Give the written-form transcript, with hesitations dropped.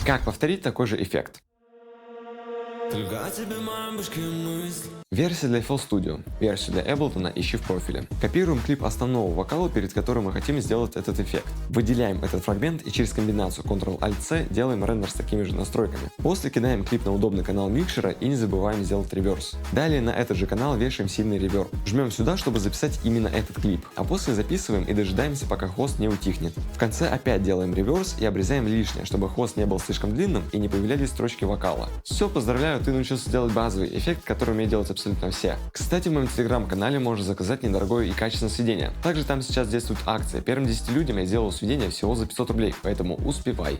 Как повторить такой же эффект? Только о тебе моей башке мысли. Версия для FL Studio, версию для Ableton ищи в профиле. Копируем клип основного вокала, перед которым мы хотим сделать этот эффект. Выделяем этот фрагмент и через комбинацию Ctrl-Alt-C делаем рендер с такими же настройками. После кидаем клип на удобный канал микшера и не забываем сделать реверс. Далее на этот же канал вешаем сильный реверб. Жмем сюда, чтобы записать именно этот клип. А после записываем и дожидаемся, пока хвост не утихнет. В конце опять делаем реверс и обрезаем лишнее, чтобы хвост не был слишком длинным и не появлялись строчки вокала. Все, поздравляю, ты научился делать базовый эффект, который умеют делать абсолютно все. Кстати, в моем телеграм-канале можно заказать недорогое и качественное сведение. Также там сейчас действует акция. Первым 10 людям я сделал сведение всего за 500 рублей, поэтому успевай.